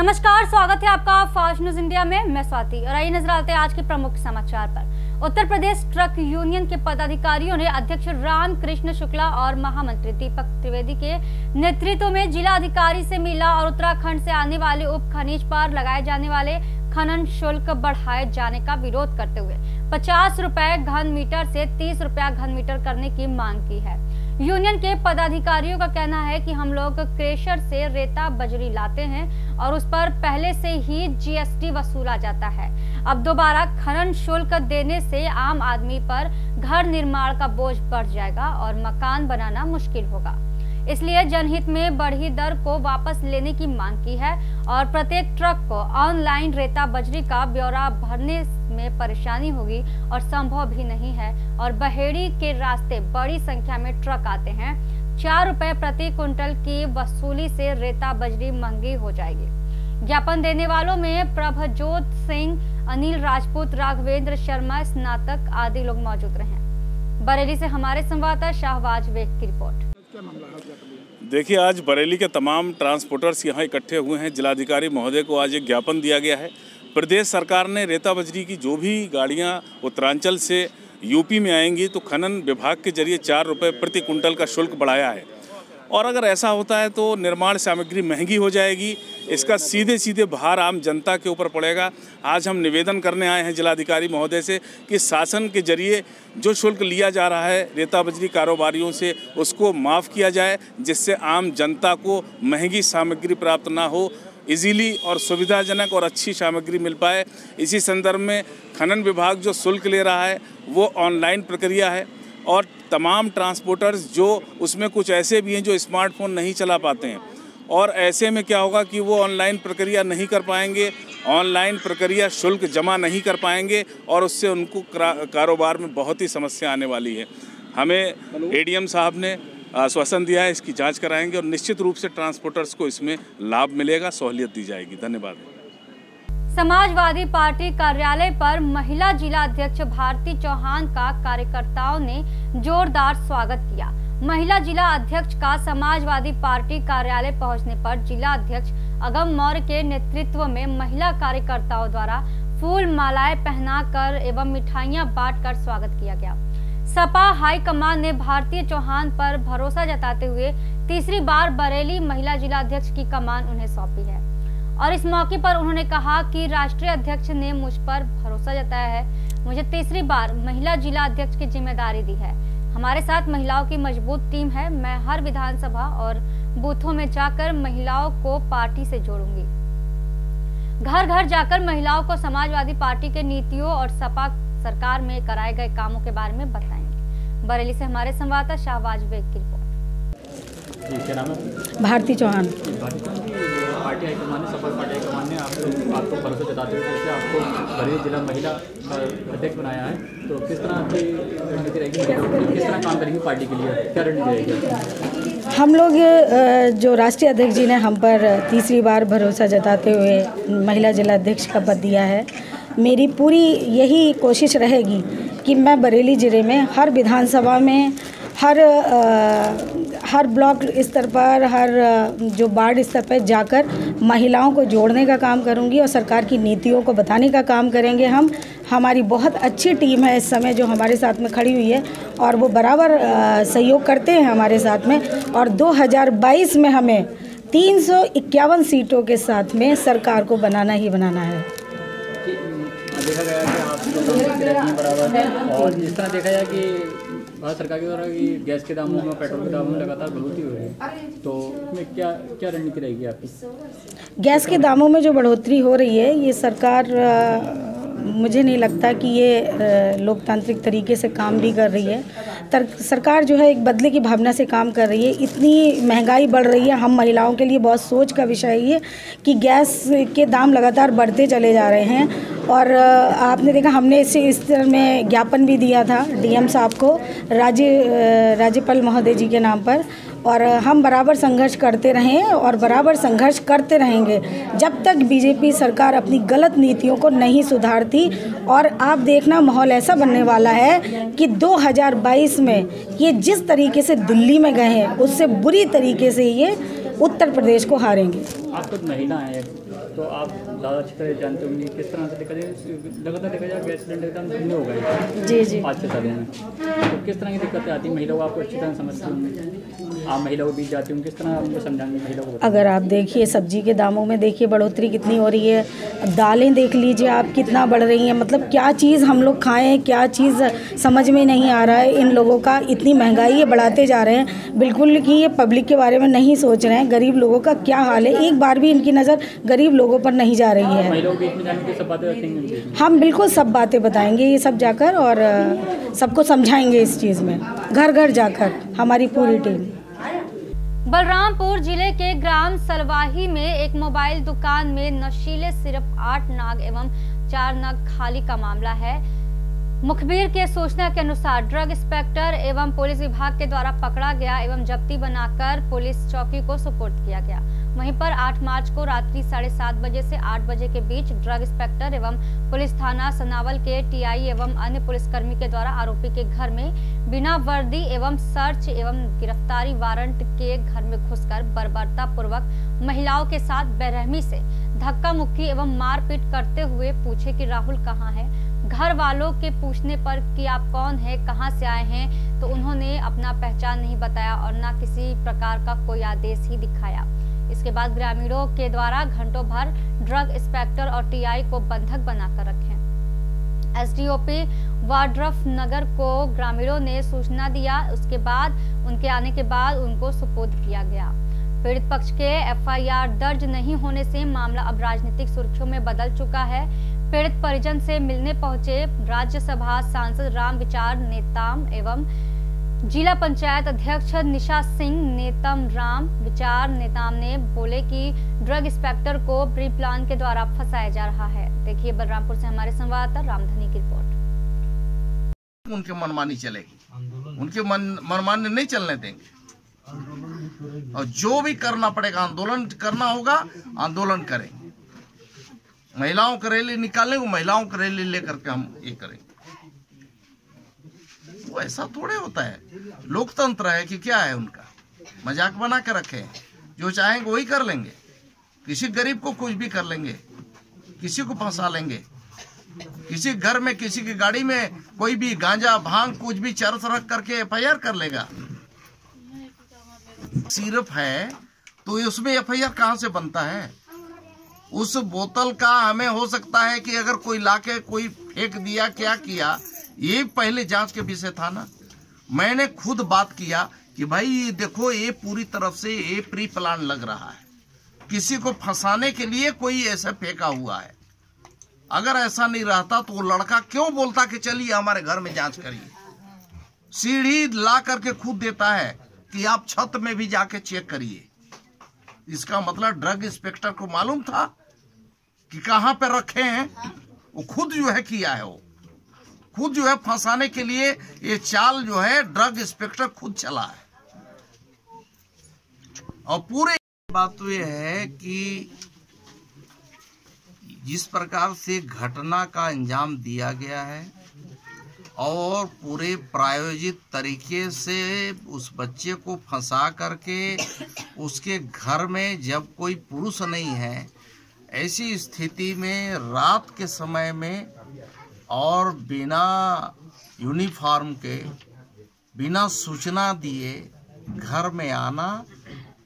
नमस्कार, स्वागत है आपका फास्ट न्यूज इंडिया में। मैं स्वाति और आइए नजर डालते हैं आज के प्रमुख समाचार पर। उत्तर प्रदेश ट्रक यूनियन के पदाधिकारियों ने अध्यक्ष रामकृष्ण शुक्ला और महामंत्री दीपक त्रिवेदी के नेतृत्व में जिला अधिकारी से मिला और उत्तराखंड से आने वाले उप खनिज पर लगाए जाने वाले खनन शुल्क बढ़ाए जाने का विरोध करते हुए 50 रुपए घन मीटर से 30 रुपया घन मीटर करने की मांग की है। यूनियन के पदाधिकारियों का कहना है कि हम लोग क्रेशर से रेता बजरी लाते हैं और उस पर पहले से ही जीएसटी वसूला जाता है। अब दोबारा खनन शुल्क देने से आम आदमी पर घर निर्माण का बोझ बढ़ जाएगा और मकान बनाना मुश्किल होगा। इसलिए जनहित में बढ़ी दर को वापस लेने की मांग की है और प्रत्येक ट्रक को ऑनलाइन रेता बजरी का ब्यौरा भरने में परेशानी होगी और संभव भी नहीं है। और बहेड़ी के रास्ते बड़ी संख्या में ट्रक आते हैं। 4 रुपए प्रति क्विंटल की वसूली से रेता बजरी महंगी हो जाएगी। ज्ञापन देने वालों में प्रभजोत सिंह, अनिल राजपूत, राघवेंद्र शर्मा, स्नातक आदि लोग मौजूद रहे। बरेली से हमारे संवाददाता शाहबाज बेग की रिपोर्ट। देखिए, आज बरेली के तमाम ट्रांसपोर्टर्स यहाँ इकट्ठे हुए हैं। जिलाधिकारी महोदय को आज एक ज्ञापन दिया गया है। प्रदेश सरकार ने रेता बजरी की जो भी गाड़ियाँ उत्तरांचल से यूपी में आएंगी तो खनन विभाग के जरिए 4 रुपये प्रति कुंटल का शुल्क बढ़ाया है और अगर ऐसा होता है तो निर्माण सामग्री महंगी हो जाएगी। इसका सीधे सीधे भार आम जनता के ऊपर पड़ेगा। आज हम निवेदन करने आए हैं जिलाधिकारी महोदय से कि शासन के जरिए जो शुल्क लिया जा रहा है रेता बजरी कारोबारियों से उसको माफ़ किया जाए, जिससे आम जनता को महंगी सामग्री प्राप्त ना हो, इजीली और सुविधाजनक और अच्छी सामग्री मिल पाए। इसी संदर्भ में खनन विभाग जो शुल्क ले रहा है वो ऑनलाइन प्रक्रिया है और तमाम ट्रांसपोर्टर्स जो उसमें कुछ ऐसे भी हैं जो स्मार्टफोन नहीं चला पाते हैं और ऐसे में क्या होगा कि वो ऑनलाइन प्रक्रिया नहीं कर पाएंगे, ऑनलाइन प्रक्रिया शुल्क जमा नहीं कर पाएंगे और उससे उनको कारोबार में बहुत ही समस्या आने वाली है। हमें एडीएम साहब ने आश्वासन दिया है, इसकी जांच कराएंगे और निश्चित रूप से ट्रांसपोर्टर्स को इसमें लाभ मिलेगा, सहूलियत दी जाएगी। धन्यवाद। समाजवादी पार्टी कार्यालय पर महिला जिला अध्यक्ष भारती चौहान का कार्यकर्ताओं ने जोरदार स्वागत किया। महिला जिला अध्यक्ष का समाजवादी पार्टी कार्यालय पहुंचने पर जिला अध्यक्ष अगम मौर्य के नेतृत्व में महिला कार्यकर्ताओं द्वारा फूल मालाएं पहनाकर एवं मिठाइयां बांटकर स्वागत किया गया। सपा हाईकमान ने भारती चौहान पर भरोसा जताते हुए तीसरी बार बरेली महिला जिला अध्यक्ष की कमान उन्हें सौंपी है और इस मौके पर उन्होंने कहा कि राष्ट्रीय अध्यक्ष ने मुझ पर भरोसा जताया है, मुझे तीसरी बार महिला जिला अध्यक्ष की जिम्मेदारी दी है। हमारे साथ महिलाओं की मजबूत टीम है। मैं हर विधानसभा और बूथों में जाकर महिलाओं को पार्टी से जोड़ूंगी। घर घर जाकर महिलाओं को समाजवादी पार्टी के नीतियों और सपा सरकार में कराए गए कामों के बारे में बताएंगे। बरेली से हमारे संवाददाता शाहबाज बेग की रिपोर्ट। क्या नाम है? भारती चौहान। पार्टी हाईकमान ने, सपा पार्टी हाईकमान ने आपको भरोसा जताते हुए जैसे आपको बरेली जिला महिला अध्यक्ष बनाया है, तो किस तरह की रणनीति रहेगी, किस तरह काम करेंगी पार्टी के लिए, क्या रणनीति रहेगी? हम लोग जो राष्ट्रीय अध्यक्ष जी ने हम पर तीसरी बार भरोसा जताते हुए महिला जिला अध्यक्ष का पद दिया है, मेरी पूरी यही कोशिश रहेगी कि मैं बरेली ज़िले में हर विधानसभा में हर ब्लॉक स्तर पर, हर जो वार्ड स्तर पर जाकर महिलाओं को जोड़ने का काम करूंगी और सरकार की नीतियों को बताने का काम करेंगे। हमारी बहुत अच्छी टीम है इस समय जो हमारे साथ में खड़ी हुई है और वो बराबर सहयोग करते हैं हमारे साथ में और 2022 में हमें 351 सीटों के साथ में सरकार को बनाना ही बनाना है। देखा गया कि आप बराबर और जिस तरह देखा जाए कि भारत सरकार के द्वारा कि गैस के दामों में, पेट्रोल के दामों में लगातार बढ़ोतरी हो रही है, तो इसमें क्या रणनीति रहेगी आपकी? गैस के दामों में जो बढ़ोतरी हो रही है, ये सरकार मुझे नहीं लगता कि ये लोकतांत्रिक तरीके से काम भी कर रही है। सरकार जो है एक बदले की भावना से काम कर रही है। इतनी महंगाई बढ़ रही है, हम महिलाओं के लिए बहुत सोच का विषय ये कि गैस के दाम लगातार बढ़ते चले जा रहे हैं और आपने देखा हमने इस तरह में ज्ञापन भी दिया था डीएम साहब को, राज्यपाल महोदय जी के नाम पर, और हम बराबर संघर्ष करते रहें और बराबर संघर्ष करते रहेंगे जब तक बीजेपी सरकार अपनी गलत नीतियों को नहीं सुधारती। और आप देखना माहौल ऐसा बनने वाला है कि 2022 में ये जिस तरीके से दिल्ली में गए हैं उससे बुरी तरीके से ये उत्तर प्रदेश को हारेंगे। आप खुद महिला हैं, तो आप ज़्यादा अच्छी तरह जानते होंगे किस तरह से देखा जाए, लगातार देखा जाए गैस सिलेंडर एकदम शून्य हो गए जी 5-6 सालों में, तो किस तरह की दिक्कतें आती हैं महिलाओं को? आपको अच्छी तरह समझते होंगे, आप महिलाओं के बीच जाती होंगे, किस तरह आपको समझाएंगे महिलाओं को? अगर आप देखिए सब्जी के दामों में देखिए बढ़ोतरी कितनी हो रही है, दालें देख लीजिए आप कितना बढ़ रही हैं, मतलब क्या चीज़ हम लोग खाएं, क्या चीज़ समझ में नहीं आ रहा है इन लोगों का। इतनी महंगाई ये बढ़ाते जा रहे हैं, बिल्कुल कि ये पब्लिक के बारे में नहीं सोच रहे हैं, गरीब लोगों का क्या हाल है, एक बार भी इनकी नज़र गरीब लोगों पर नहीं जा रही है। महिलाओं के बीच में जाने की सब बातें रखेंगे, हम बिल्कुल सब बातें बताएंगे ये सब जाकर, और सबको समझाएंगे इस चीज़ में, घर घर जाकर हमारी पूरी टीम। बलरामपुर जिले के ग्राम सलवाही में एक मोबाइल दुकान में नशीले सिर्फ 8 नाग एवं 4 नग खाली का मामला है। मुखबिर के सूचना के अनुसार ड्रग इंस्पेक्टर एवं पुलिस विभाग के द्वारा पकड़ा गया एवं जब्ती बनाकर पुलिस चौकी को सुपुर्द किया गया। वहीं पर 8 मार्च को रात्रि 7:30 बजे से 8 बजे के बीच ड्रग इंस्पेक्टर एवं पुलिस थाना सनावल के टीआई एवं अन्य पुलिसकर्मी के द्वारा आरोपी के घर में बिना वर्दी एवं सर्च एवं गिरफ्तारी वारंट के घर में घुसकर बर्बरता पूर्वक महिलाओं के साथ बेरहमी से धक्का मुक्की एवं मारपीट करते हुए पूछे कि राहुल कहाँ है। घर वालों के पूछने पर कि आप कौन हैं, कहां से आए हैं, तो उन्होंने अपना पहचान नहीं बताया और न किसी प्रकार का कोई आदेश ही दिखाया। इसके बाद ग्रामीणों के द्वारा घंटों भर ड्रग इंस्पेक्टर और टीआई को बंधक बनाकर रखे। एसडीओपी वाड्रफ नगर को ग्रामीणों ने सूचना दिया, उसके बाद उनके आने के बाद उनको सुपुर्द किया गया। पीड़ित पक्ष के एफआईआर दर्ज नहीं होने से मामला अब राजनीतिक सुर्खियों में बदल चुका है। पीड़ित परिजन से मिलने पहुंचे राज्यसभा सांसद राम विचार नेताम एवं जिला पंचायत अध्यक्ष निशा सिंह नेतम राम विचार नेताम ने बोले कि ड्रग इंस्पेक्टर को प्री प्लान के द्वारा फंसाया जा रहा है। देखिए बलरामपुर से हमारे संवाददाता रामधनी की रिपोर्ट। उनके मनमानी चलेगी, उनके मनमानी नहीं चलने देंगे, और जो भी करना पड़ेगा, आंदोलन करना होगा, आंदोलन करेंगे। महिलाओं की रैली निकालेंगे, महिलाओं की रैली लेकर के हम ये करेंगे। वो ऐसा थोड़े होता है, लोकतंत्र है कि क्या है, उनका मजाक बना के रखे हैं, जो चाहेंगे वही कर लेंगे। किसी गरीब को कुछ भी कर लेंगे, किसी को फंसा लेंगे, किसी घर में किसी की गाड़ी में कोई भी गांजा भांग कुछ भी चरस रख करके एफआईआर कर लेगा। सिर्फ है तो उसमें एफआईआर कहां से बनता है? उस बोतल का हमें हो सकता है कि अगर कोई लाके कोई फेंक दिया, क्या किया, ये पहले जांच के विषय था ना। मैंने खुद बात किया कि भाई देखो ये पूरी तरफ से ये प्री प्लान लग रहा है, किसी को फंसाने के लिए कोई ऐसा फेंका हुआ है। अगर ऐसा नहीं रहता तो वो लड़का क्यों बोलता कि चलिए हमारे घर में जांच करिए। सीढ़ी ला करके खुद देता है कि आप छत में भी जाके चेक करिए। इसका मतलब ड्रग इंस्पेक्टर को मालूम था कि कहां पे रखे हैं, वो खुद जो है किया है, वो खुद जो है फंसाने के लिए ये चाल जो है ड्रग इंस्पेक्टर खुद चला है। और पूरे बात तो ये है कि जिस प्रकार से घटना का अंजाम दिया गया है और पूरे प्रायोजित तरीके से उस बच्चे को फंसा करके उसके घर में जब कोई पुरुष नहीं है, ऐसी स्थिति में रात के समय में और बिना यूनिफॉर्म के, बिना सूचना दिए घर में आना,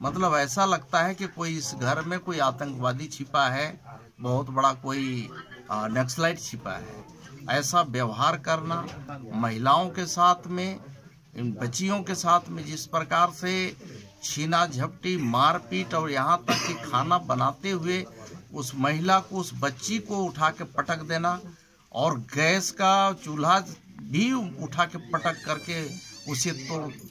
मतलब ऐसा लगता है कि कोई इस घर में कोई आतंकवादी छिपा है, बहुत बड़ा कोई नक्सलाइट छिपा है। ऐसा व्यवहार करना महिलाओं के साथ में, इन बच्चियों के साथ में जिस प्रकार से छीना झपटी, मारपीट और यहाँ तक कि खाना बनाते हुए उस महिला को, उस बच्ची को उठा के पटक देना और गैस का चूल्हा भी उठा के पटक करके उसे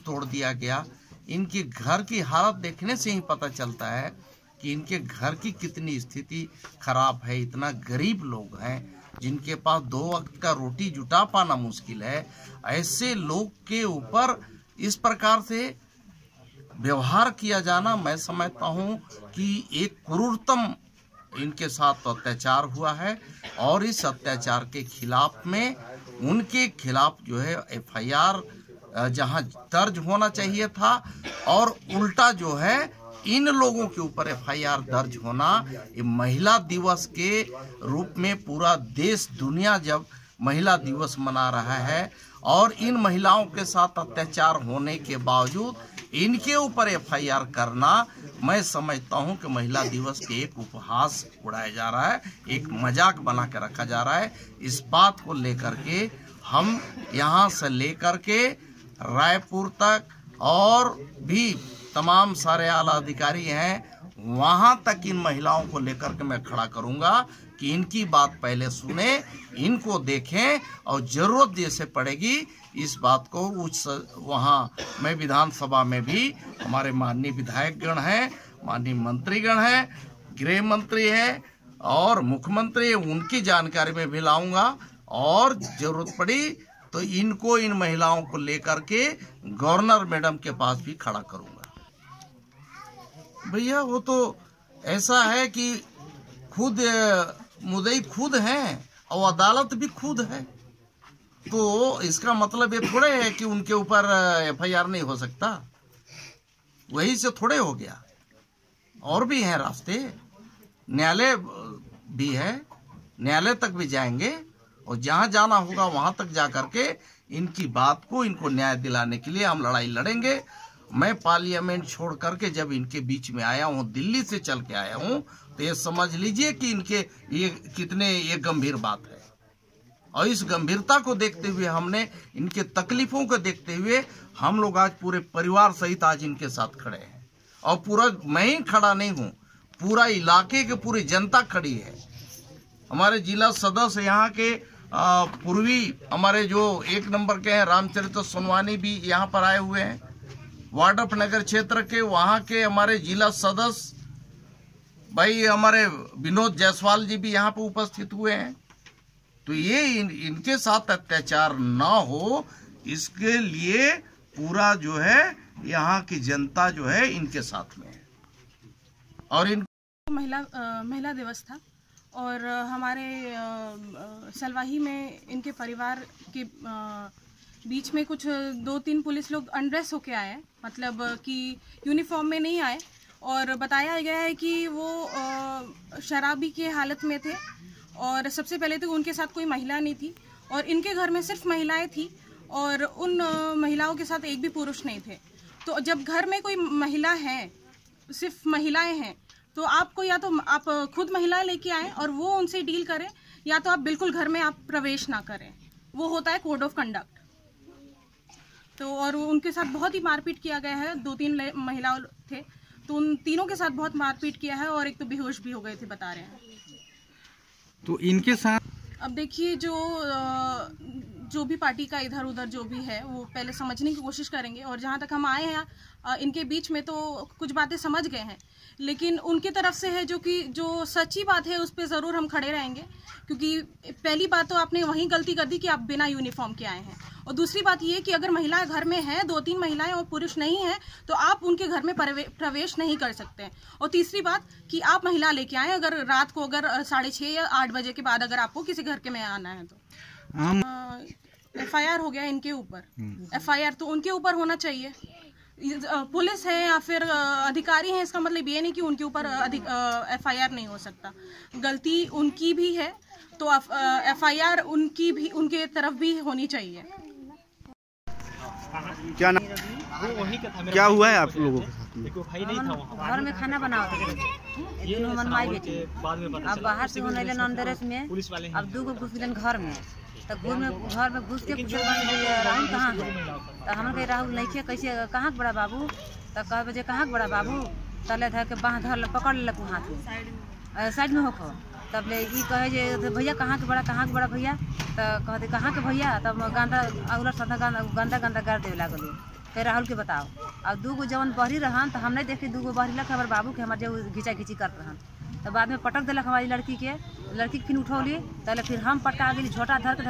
तोड़ दिया गया। इनके घर की हालत देखने से ही पता चलता है कि इनके घर की कितनी स्थिति खराब है। इतना गरीब लोग हैं जिनके पास 2 वक्त का रोटी जुटा पाना मुश्किल है। ऐसे लोग के ऊपर इस प्रकार से व्यवहार किया जाना, मैं समझता हूं कि एक क्रूरतम इनके साथ अत्याचार हुआ है और इस अत्याचार के खिलाफ में उनके खिलाफ जो है एफआईआर जहां दर्ज होना चाहिए था और उल्टा जो है इन लोगों के ऊपर FIR दर्ज होना, ये महिला दिवस के रूप में पूरा देश दुनिया जब महिला दिवस मना रहा है और इन महिलाओं के साथ अत्याचार होने के बावजूद इनके ऊपर FIR करना, मैं समझता हूं कि महिला दिवस के एक उपहास उड़ाया जा रहा है, एक मजाक बना के रखा जा रहा है। इस बात को लेकर के हम यहाँ से लेकर के रायपुर तक और भी तमाम सारे आला अधिकारी हैं, वहाँ तक इन महिलाओं को लेकर के मैं खड़ा करूँगा कि इनकी बात पहले सुने, इनको देखें और ज़रूरत जैसे पड़ेगी इस बात को वहाँ मैं विधानसभा में भी हमारे माननीय विधायकगण हैं, माननीय मंत्रीगण हैं, गृह मंत्री हैं और मुख्यमंत्री, उनकी जानकारी में भी लाऊंगा और ज़रूरत पड़ी तो इनको, इन महिलाओं को लेकर के गवर्नर मैडम के पास भी खड़ा करूंगा। भैया वो तो ऐसा है कि खुद मुद्दई खुद हैं और अदालत भी खुद है, तो इसका मतलब ये थोड़े है कि उनके ऊपर FIR नहीं हो सकता, वही से थोड़े हो गया। और भी हैं रास्ते, न्यायालय भी है, न्यायालय तक भी जाएंगे और जहां जाना होगा वहां तक जा करके इनकी बात को, इनको न्याय दिलाने के लिए हम लड़ाई लड़ेंगे। मैं पार्लियामेंट छोड़ करके जब इनके बीच में आया हूं, दिल्ली से चल के आया हूं, तो ये समझ लीजिए कि इनके ये कितने ये गंभीर बात है। और इस गंभीरता को देखते हुए, हमने इनके तकलीफों को देखते हुए हम लोग आज पूरे परिवार सहित आज इनके साथ खड़े हैं। और पूरा मैं ही खड़ा नहीं हूँ, पूरा इलाके के पूरी जनता खड़ी है। हमारे जिला सदस्य यहाँ के पूर्वी हमारे जो 1 नंबर के हैं रामचरित्र सोनवानी भी यहाँ पर आए हुए हैं। वार्डफ नगर क्षेत्र के वहाँ के हमारे जिला सदस्य भाई हमारे विनोद जायसवाल जी भी यहाँ पर उपस्थित हुए हैं। तो ये इनके साथ अत्याचार ना हो, इसके लिए पूरा जो है यहाँ की जनता जो है इनके साथ में है। और इन महिला दिवस था और हमारे सलवाही में इनके परिवार के बीच में कुछ 2-3 पुलिस लोग अनड्रेस होके आए, मतलब कि यूनिफॉर्म में नहीं आए, और बताया गया है कि वो शराबी के हालत में थे। और सबसे पहले तो उनके साथ कोई महिला नहीं थी और इनके घर में सिर्फ महिलाएं थी और उन महिलाओं के साथ एक भी पुरुष नहीं थे। तो जब घर में कोई महिला है, सिर्फ महिलाएं हैं, तो आपको या तो आप खुद महिलाएं लेके आएँ और वो उनसे डील करें, या तो आप बिल्कुल घर में आप प्रवेश ना करें। वो होता है कोड ऑफ कंडक्ट। तो और उनके साथ बहुत ही मारपीट किया गया है। 2-3 महिला थे, तो उन तीनों के साथ बहुत मारपीट किया है और एक तो बेहोश भी हो गए थे, बता रहे हैं। तो इनके साथ अब देखिए, जो भी पार्टी का इधर उधर जो भी है वो पहले समझने की कोशिश करेंगे। और जहाँ तक हम आए हैं इनके बीच में तो कुछ बातें समझ गए हैं, लेकिन उनकी तरफ से है जो सच्ची बात है उस पर ज़रूर हम खड़े रहेंगे। क्योंकि पहली बात तो आपने वहीं गलती कर दी कि आप बिना यूनिफॉर्म के आए हैं, और दूसरी बात ये कि अगर महिलाएं घर में हैं, 2-3 महिलाएं और पुरुष नहीं हैं, तो आप उनके घर में प्रवेश नहीं कर सकते हैं। और तीसरी बात कि आप महिला लेके आए, अगर रात को अगर 6:30 या 8 बजे के बाद अगर आपको किसी घर के में आना है तो FIR हो गया इनके ऊपर। FIR तो उनके ऊपर होना चाहिए। पुलिस है या फिर अधिकारी हैं, इसका मतलब ये नहीं कि उनके ऊपर FIR नहीं हो सकता। गलती उनकी भी है तो FIR उनकी भी, उनके तरफ भी होनी चाहिए। क्या हुआ है आप लोगों के साथ में? घर में खाना बनाओ मनमाई बेटी, अब बाहर से होने ले नॉनड्रेस में, अब 2 घुस गए घर में, तो घर में घुस के राहुल कहाँ है, तो हम कहे राहुल नहीं थे, कैसे कहाँ के बड़ा बाबू, तो कह बजे कहाँ के बड़ा बाबू, तले धर के बाँह धर पकड़ लेलक हाथ में साइड में होकर, तब ले ई कहे भैया कहाँ के बड़ा भैया, तो कहते कहाँ के भैया, तब गंदा उलट सदा गंदा गाड़ देवे लागल। कह राहुल के बताओ, अब 2 जवन बहरी रहन, तो हम नहीं देखे 2 बहरी लग हमारे बाबू के हमारे जो घिंचा घिंची करते रहन, तो बाद में पटक दिलक हमारी लड़की के फिर उठौली, तले फिर हम पटका गेली, झोटा धर के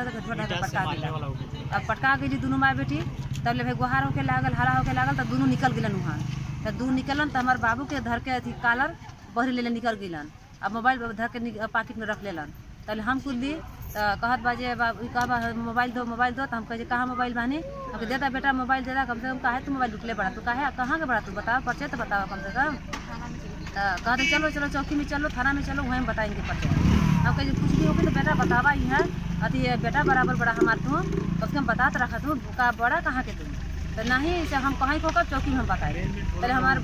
पटका गेल। अब पटका गेली दोनों माँ बेटी, तब ले भाई गुहार होके लागल, हरा होके लागल, तो दोनों निकल गेलन वहाँ, तो 2 निकलन, तो हमारे बाबू के धर के अथी कालर बहरी ले निकल गेलन। अब मोबाइल धर के पाकिट में रख लेलन, तले हम कुल दी, तो कहत बाजे कहा मोबाइल दो तो हम कहे कहाँ मोबाइल बानी हम देता बेटा मोबाइल देता कम से कम काहे तू मोबाइल लुटले बड़ा तू काहे कहाँ के बड़ा तू बताओ पर्चे तो बताओ कम से कम। तो कहते चलो चलो चौकी में चलो थाना में चलो वहीं बताएंगे पर्चे। हम कहे कुछ भी होगी तो बेटा बतावा ही है अति बेटा बराबर बड़ा हमारे तू कम से कम बता तो रखा तू का बड़ा कहाँ के तू तो नहीं से हम कहीं होकर चौकी में हम बताए पहले हमारे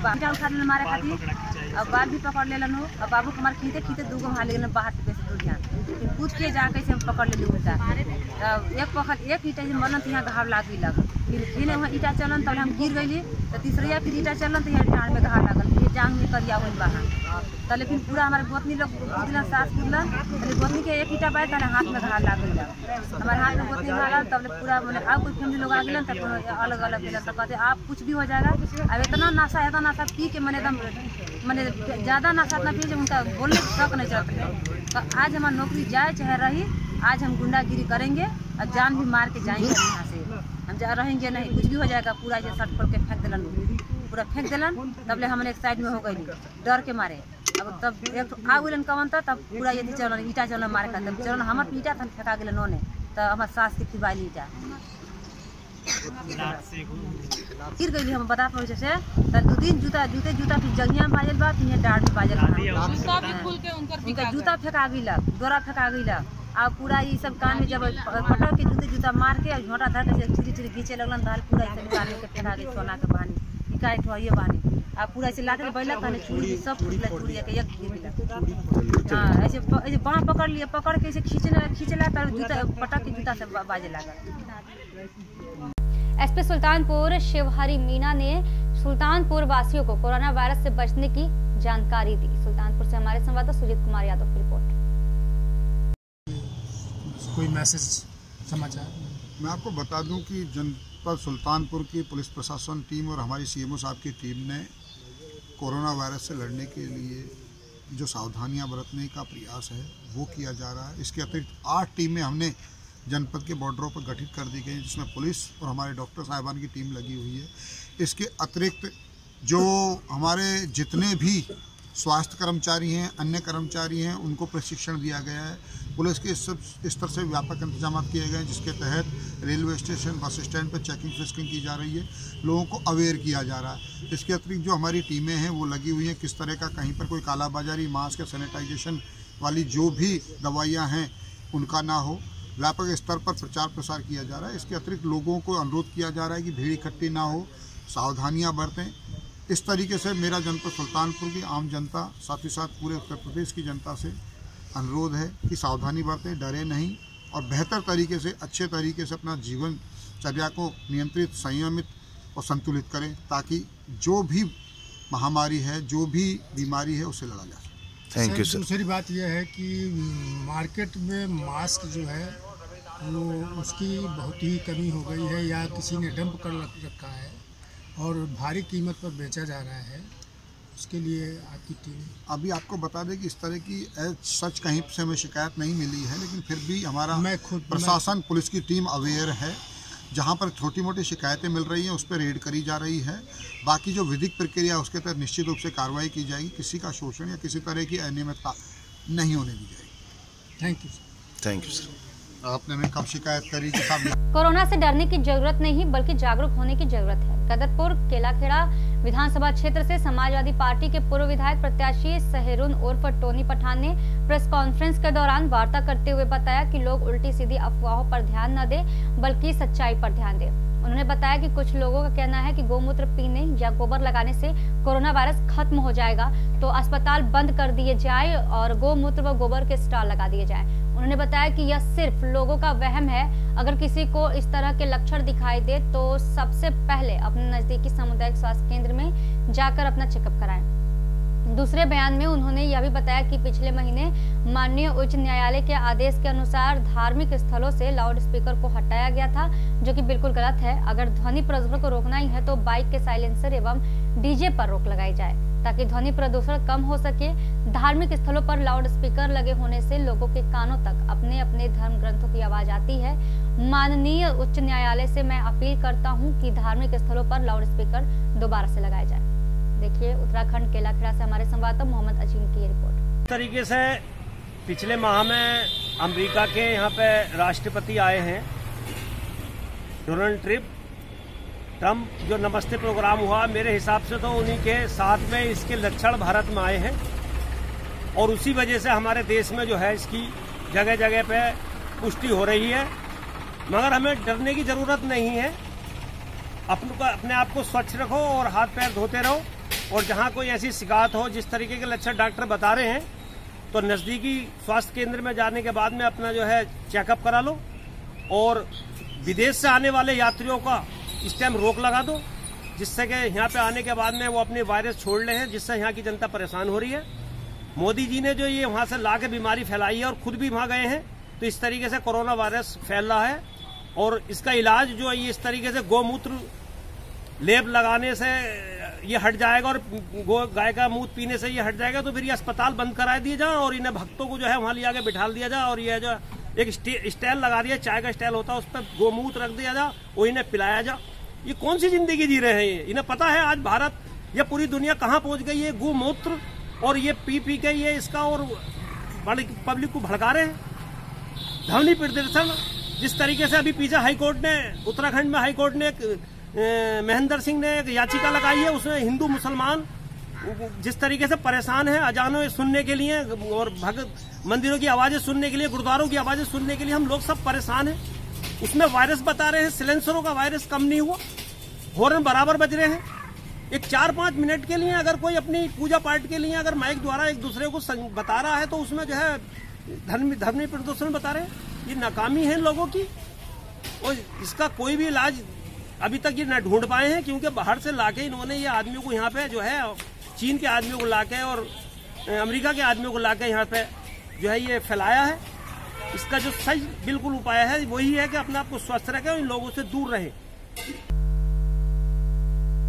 बाजा उठा ले मारे खातिर अब बाल भी पकड़ ले लो अब बाबू हमारे खींचे खींचे दूगो वहाँ ले बाहर से दूर ध्यान फिर पूछ के जा कैसे हम पकड़ ले उल्टा एक ईटा मरन तो यहाँ घाव लाग फिर वहाँ ईटा चलन तब हम गिर गई तो तीसरा फिर ईटा चलन तो यहाँ डाँड में घाव लागल फिर जांग में करिया हुई बाहर तले फिर पूरा हमारे गोतनी लोग कूदलन सास कूदलन तले गोतनी के एक ईटा पाए तले हाथ में घाव लाग गई हमारे हाथ में गोतनी घाव तब पूरा मैंने अब कोई फैमिली लोग आ गए तब अलग अलग मिलन तो कहते आप कुछ भी हो जाएगा। अब इतना नशा पी के मैंने एकदम मैंने ज़्यादा नशा इतना पी उनका बोलने शक नहीं चलते हैं। तो आज हमारी नौकरी जाए चाहे रही आज हम गुंडागिरी करेंगे और जान भी मार के जाएंगे यहाँ से हम जा रहेंगे नहीं कुछ भी हो जाएगा पूरा ये शर्ट खोल के फेंक दिलन पूरा फेंक दिलन तब ले हमने एक साइड में हो गई डर के मारे अब तब एक आ गलन कवन था तब पूरा ये चलन ईटा चलन मारे का तब चलन हमारे ईटा था फेंका गए नोने तो हमारे सास की फिबाइल ईटा गिर गई हम बता पहुँचे से तो 2 दिन जूता फिर जंगिया में बाजल बा फिर डाँड में बाजल उनका जूता फेंका गई डोरा फेंका गई और पूरा ये सब कान में जब पटक के जूता मार के झोटा धर के छिरी घींचे लगलन तो पूरा ऐसे निकाल के फेंका गई सोना के बहानी इकाई ठोइए बहानी आ पूरा ऐसे लाके बैला कहने चूड़ी सब फूटला चूड़ी के एक गिर हाँ ऐसे बाँह पकड़ लिए पकड़ के ऐसे खींचला तर जूता पटक के जूता से बाजे लगा। एसपी सुल्तानपुर शिवहरी मीना ने सुल्तानपुर वासियों को कोरोना वायरस से बचने की जानकारी दी। सुल्तानपुर से हमारे संवाददाता सुजीत कुमार यादव की रिपोर्ट। कोई मैसेज समाचार मैं आपको बता दूं कि जनपद सुल्तानपुर की पुलिस प्रशासन टीम और हमारी सीएमओ साहब की टीम ने कोरोना वायरस से लड़ने के लिए जो सावधानियां बरतने का प्रयास है वो किया जा रहा है। इसके अतिरिक्त 8 टीमें हमने जनपद के बॉर्डरों पर गठित कर दी गई जिसमें पुलिस और हमारे डॉक्टर साहिबान की टीम लगी हुई है। इसके अतिरिक्त जो हमारे जितने भी स्वास्थ्य कर्मचारी हैं अन्य कर्मचारी हैं उनको प्रशिक्षण दिया गया है। पुलिस के स्तर से व्यापक इंतजाम किए गए हैं जिसके तहत रेलवे स्टेशन बस स्टैंड पर चेकिंग फिस्किंग की जा रही है, लोगों को अवेयर किया जा रहा है। इसके अतिरिक्त जो हमारी टीमें हैं वो लगी हुई हैं किस तरह का कहीं पर कोई कालाबाजारी मास्क या सैनिटाइजेशन वाली जो भी दवाइयाँ हैं उनका ना हो, व्यापक स्तर पर प्रचार प्रसार किया जा रहा है। इसके अतिरिक्त लोगों को अनुरोध किया जा रहा है कि भीड़ इकट्ठी ना हो, सावधानियां बरतें। इस तरीके से मेरा जनपद सुल्तानपुर की आम जनता साथ ही साथ पूरे उत्तर प्रदेश की जनता से अनुरोध है कि सावधानी बरतें, डरे नहीं और बेहतर तरीके से अच्छे तरीके से अपना जीवनचर्या को नियंत्रित, संयमित और संतुलित करें ताकि जो भी महामारी है, जो भी बीमारी है उससे लड़ा जा सके। Thank you sir. दूसरी बात यह है कि मार्केट में मास्क जो है वो उसकी बहुत ही कमी हो गई है या किसी ने डंप कर रखा है और भारी कीमत पर बेचा जा रहा है। उसके लिए आपकी टीम अभी आपको बता दें कि इस तरह की सच कहीं से हमें शिकायत नहीं मिली है, लेकिन फिर भी हमारा प्रशासन पुलिस की टीम अवेयर है। जहां पर छोटी मोटी शिकायतें मिल रही हैं उस पर रेड करी जा रही है। बाकी जो विधिक प्रक्रिया उसके तहत निश्चित रूप से कार्रवाई की जाएगी। किसी का शोषण या किसी तरह की अनियमितता नहीं होने दी जाएगी। Thank you sir. Thank you sir. आपने हमें कब शिकायत करी कि साहब कोरोना से डरने की जरूरत नहीं बल्कि जागरूक होने की जरूरत है। कदरपुर केलाखेड़ा विधानसभा क्षेत्र से समाजवादी पार्टी के पूर्व विधायक प्रत्याशी सहरून उर्फ टोनी पठान ने प्रेस कॉन्फ्रेंस के दौरान वार्ता करते हुए बताया कि लोग उल्टी सीधी अफवाहों पर ध्यान न दें बल्कि सच्चाई पर ध्यान दें। उन्होंने बताया कि कुछ लोगों का कहना है कि गोमूत्र पीने या गोबर लगाने से कोरोना वायरस खत्म हो जाएगा, तो अस्पताल बंद कर दिए जाए और गोमूत्र व गोबर के स्टॉल लगा दिए जाएं। उन्होंने बताया कि यह सिर्फ लोगों का वहम है। अगर किसी को इस तरह के लक्षण दिखाई दे तो सबसे पहले अपने नजदीकी सामुदायिक स्वास्थ्य केंद्र में जाकर अपना चेकअप कराएं। दूसरे बयान में उन्होंने यह भी बताया कि पिछले महीने माननीय उच्च न्यायालय के आदेश के अनुसार धार्मिक स्थलों से लाउड स्पीकर को हटाया गया था, जो कि बिल्कुल गलत है। अगर ध्वनि प्रदूषण को रोकना ही है तो बाइक के साइलेंसर एवं डीजे पर रोक लगाई जाए ताकि ध्वनि प्रदूषण कम हो सके। धार्मिक स्थलों पर लाउड स्पीकर लगे होने से लोगों के कानों तक अपने अपने धर्म ग्रंथों की आवाज आती है। माननीय उच्च न्यायालय से मैं अपील करता हूं कि धार्मिक स्थलों पर लाउड स्पीकर दोबारा से लगाए जाए। देखिए उत्तराखंड केलाखेड़ा से हमारे संवाददाता मोहम्मद अजीम की रिपोर्ट। इस तरीके से पिछले माह में अमेरिका के यहाँ पे राष्ट्रपति आए हैं, डोनाल्ड ट्रम्प, जो नमस्ते प्रोग्राम हुआ, मेरे हिसाब से तो उन्हीं के साथ में इसके लक्षण भारत में आए हैं और उसी वजह से हमारे देश में जो है इसकी जगह जगह पे पुष्टि हो रही है। मगर हमें डरने की ज़रूरत नहीं है। अपने आप को स्वच्छ रखो और हाथ पैर धोते रहो, और जहाँ कोई ऐसी शिकायत हो, जिस तरीके के लक्षण डॉक्टर बता रहे हैं, तो नज़दीकी स्वास्थ्य केंद्र में जाने के बाद में अपना जो है चेकअप करा लो, और विदेश से आने वाले यात्रियों का इस टाइम रोक लगा दो, जिससे कि यहाँ पे आने के बाद में वो अपने वायरस छोड़ रहे हैं, जिससे यहाँ की जनता परेशान हो रही है। मोदी जी ने जो ये वहाँ से ला के बीमारी फैलाई है और खुद भी वहाँ गए हैं, तो इस तरीके से कोरोना वायरस फैल रहा है। और इसका इलाज जो है ये इस तरीके से गोमूत्र लेप लगाने से ये हट जाएगा, और गाय का मूत्र पीने से ये हट जाएगा। तो फिर ये अस्पताल बंद करा दिए जाए और इन्हें भक्तों को जो है वहाँ लिया के बिठा दिया जाए, और ये जो एक स्टैल लगा दिया, चाय का स्टैल होता है, उस पर गोमूत्र रख दिया जाए, वो इन्हें पिलाया जाए। ये कौन सी जिंदगी जी रहे हैं? इन्हें पता है आज भारत या पूरी दुनिया कहाँ पहुंच गई है गोमूत्र और ये पी के ये इसका, और पब्लिक को भड़का रहे हैं। धरनी प्रदर्शन जिस तरीके से अभी पीछे हाईकोर्ट ने, उत्तराखंड में हाईकोर्ट ने महेंद्र सिंह ने एक याचिका लगाई है, उसमें हिंदू मुसलमान जिस तरीके से परेशान है अजानों सुनने के लिए और भगत मंदिरों की आवाजें सुनने के लिए, गुरुद्वारों की आवाजें सुनने के लिए हम लोग सब परेशान हैं। उसमें वायरस बता रहे हैं, सिलेंसरों का वायरस कम नहीं हुआ, हॉर्न बराबर बज रहे हैं। एक 4-5 मिनट के लिए अगर कोई अपनी पूजा पाठ के लिए अगर माइक द्वारा एक दूसरे को बता रहा है, तो उसमें जो है धर्मी प्रदर्शन बता रहे हैं। ये नाकामी है लोगों की, और इसका कोई भी इलाज अभी तक ये न ढूंढ पाए हैं, क्योंकि बाहर से लाके इन्होंने ये आदमियों को यहाँ पे जो है, चीन के आदमियों को लाके और अमेरिका के आदमियों को लाके यहाँ पे जो है ये फैलाया है। इसका जो सही बिल्कुल उपाय है वही है कि अपने आप को स्वस्थ रखें और इन लोगों से दूर रहें।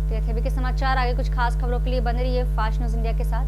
तो ये थे अभी के समाचार। आगे कुछ खास खबरों के लिए बने रहिए फास्ट न्यूज इंडिया के साथ।